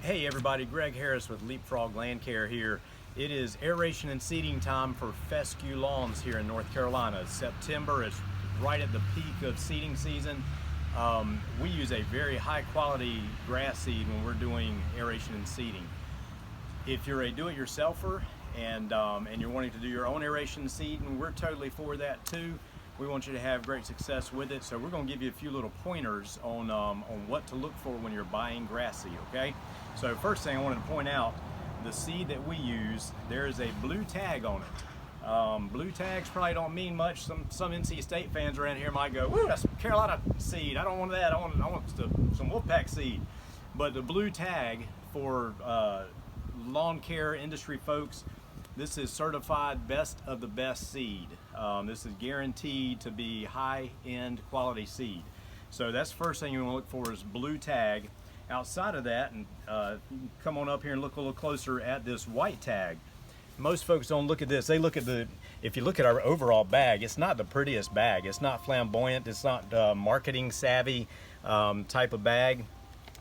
Hey everybody, Greg Harris with Leapfrog Land Care here. It is aeration and seeding time for fescue lawns here in North Carolina. September is right at the peak of seeding season. We use a very high quality grass seed when we're doing aeration and seeding. If you're a do-it-yourselfer and you're wanting to do your own aeration and seeding, we're totally for that too. We want you to have great success with it, so we're going to give you a few little pointers on what to look for when you're buying grass seed, okay? So first thing I wanted to point out, the seed that we use, there is a blue tag on it. Blue tags probably don't mean much. Some NC State fans around here might go, "Woo, that's Carolina seed. I don't want that. I want some Wolfpack seed." But the blue tag for lawn care industry folks, this is certified best of the best seed. This is guaranteed to be high-end quality seed. So that's the first thing you want to look for is blue tag. Outside of that, and come on up here and look a little closer at this white tag. Most folks don't look at this. They look at if you look at our overall bag, it's not the prettiest bag. It's not flamboyant. It's not marketing savvy type of bag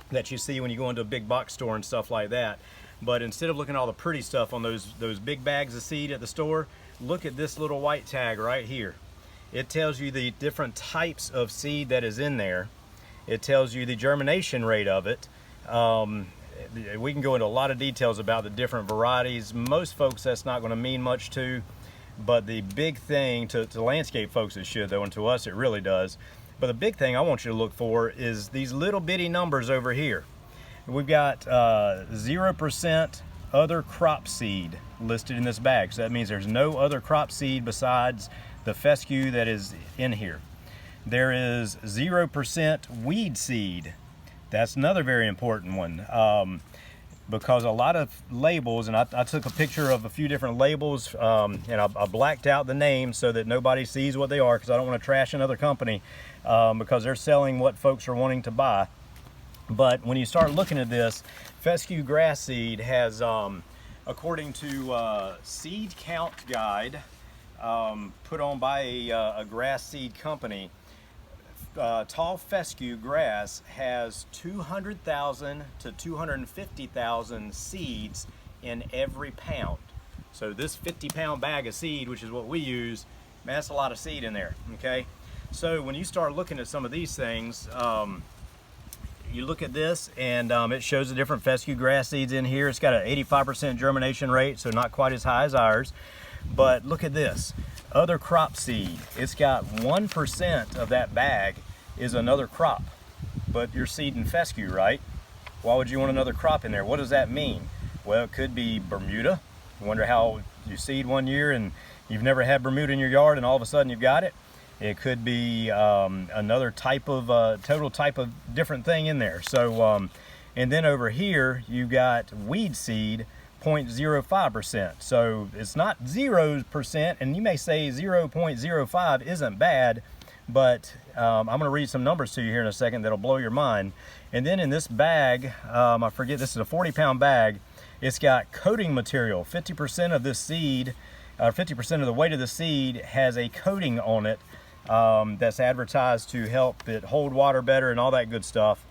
that you see when you go into a big box store and stuff like that. But instead of looking at all the pretty stuff on those big bags of seed at the store, look at this little white tag right here. It tells you the different types of seed that is in there. It tells you the germination rate of it. We can go into a lot of details about the different varieties. Most folks that's not going to mean much to, but the big thing to landscape folks it should though, and to us it really does. But the big thing I want you to look for is these little bitty numbers over here. We've got 0% other crop seed listed in this bag. So that means there's no other crop seed besides the fescue that is in here. There is 0% weed seed. That's another very important one because a lot of labels, and I took a picture of a few different labels and I blacked out the names so that nobody sees what they are, because I don't want to trash another company because they're selling what folks are wanting to buy. But when you start looking at this, fescue grass seed has, according to Seed Count Guide, put on by a grass seed company, tall fescue grass has 200,000 to 250,000 seeds in every pound. So this 50-pound bag of seed, which is what we use, man, that's a lot of seed in there, okay? So when you start looking at some of these things, you look at this and it shows the different fescue grass seeds in here. It's got an 85% germination rate, so not quite as high as ours. But look at this, other crop seed. It's got 1% of that bag is another crop, but you're seeding fescue, right? Why would you want another crop in there? What does that mean? Well, it could be Bermuda. You wonder how you seed one year and you've never had Bermuda in your yard and all of a sudden you've got it. It could be another type of total type of different thing in there. So and then over here you got weed seed, 0.05%. So it's not 0%, and you may say 0.05 isn't bad, but I'm going to read some numbers to you here in a second that'll blow your mind. And then in this bag, I forget, this is a 40-pound bag. It's got coating material. 50% of this seed, 50% of the weight of the seed has a coating on it that's advertised to help it hold water better and all that good stuff.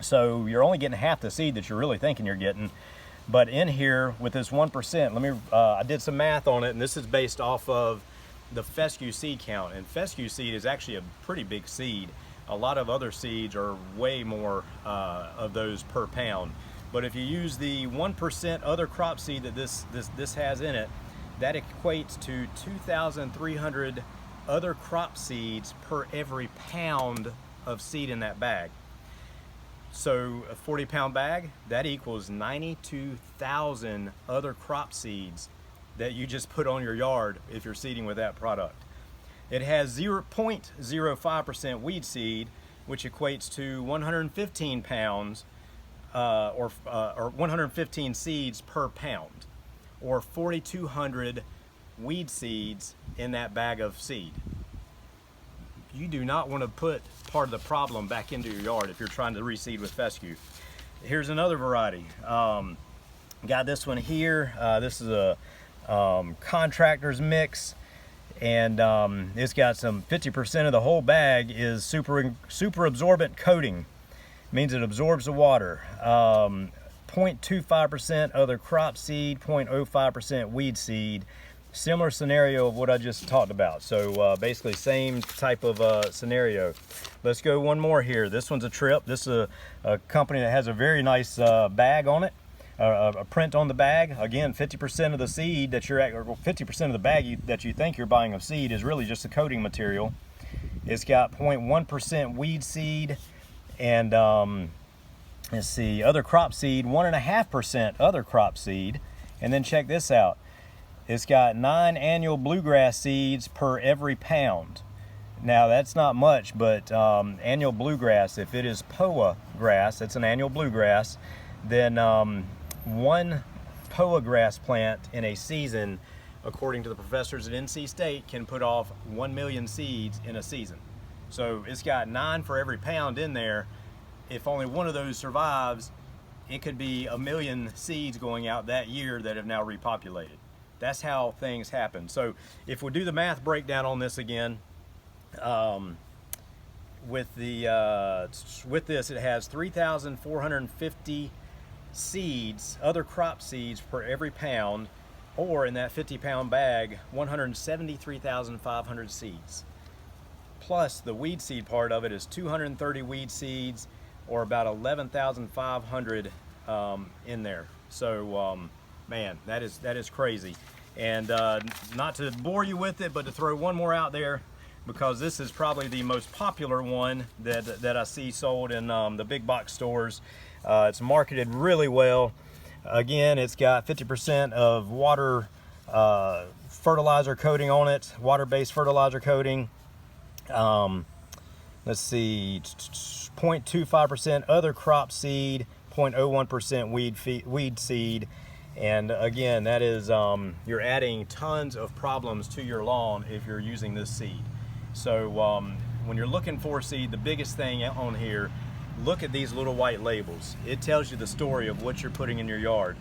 So you're only getting half the seed that you're really thinking you're getting. But in here with this 1%, I did some math on it, and this is based off of the fescue seed count. And fescue seed is actually a pretty big seed. A lot of other seeds are way more of those per pound. But if you use the 1% other crop seed that this has in it, that equates to 2,300 other crop seeds per every pound of seed in that bag. So a 40-pound bag, that equals 92,000 other crop seeds that you just put on your yard if you're seeding with that product. It has 0.05% weed seed, which equates to 115 pounds or 115 seeds per pound, or 4,200 weed seeds in that bag of seed. You do not want to put part of the problem back into your yard if you're trying to reseed with fescue. Here's another variety. Got this one here. This is a contractor's mix, and it's got some 50% of the whole bag is super absorbent coating. It means it absorbs the water. 0.25% other crop seed, 0.05% weed seed. Similar scenario of what I just talked about. So basically same type of scenario. Let's go one more here. This one's a Trip. This is a company that has a very nice bag on it, a print on the bag. Again, 50% of the seed that you're at, or 50% of the bag that you think you're buying of seed is really just a coating material. It's got 0.1% weed seed, and let's see, other crop seed, 1.5% other crop seed. And then check this out. It's got 9 annual bluegrass seeds per every pound. Now that's not much, but annual bluegrass, if it is POA grass, it's an annual bluegrass, then one POA grass plant in a season, according to the professors at NC State, can put off 1 million seeds in a season. So it's got 9 for every pound in there. If only one of those survives, it could be 1 million seeds going out that year that have now repopulated. That's how things happen. So if we do the math breakdown on this again, with this, it has 3,450 seeds, other crop seeds per every pound, or in that 50-pound bag, 173,500 seeds. Plus the weed seed part of it is 230 weed seeds, or about 11,500 in there. So man, that is crazy. And not to bore you with it, but to throw one more out there, because this is probably the most popular one that I see sold in the big box stores. It's marketed really well. Again, it's got 50% of water fertilizer coating on it, water-based fertilizer coating. Let's see, 0.25% other crop seed, 0.01% weed seed. And again, that is, you're adding tons of problems to your lawn if you're using this seed. So when you're looking for seed, the biggest thing on here, look at these little white labels. It tells you the story of what you're putting in your yard.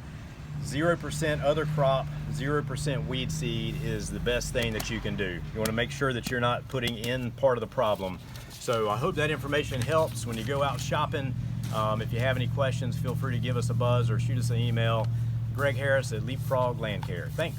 0% other crop, 0% weed seed is the best thing that you can do. You want to make sure that you're not putting in part of the problem. So I hope that information helps when you go out shopping. If you have any questions, feel free to give us a buzz or shoot us an email. Greg Harris at Leapfrog Land Care. Thanks.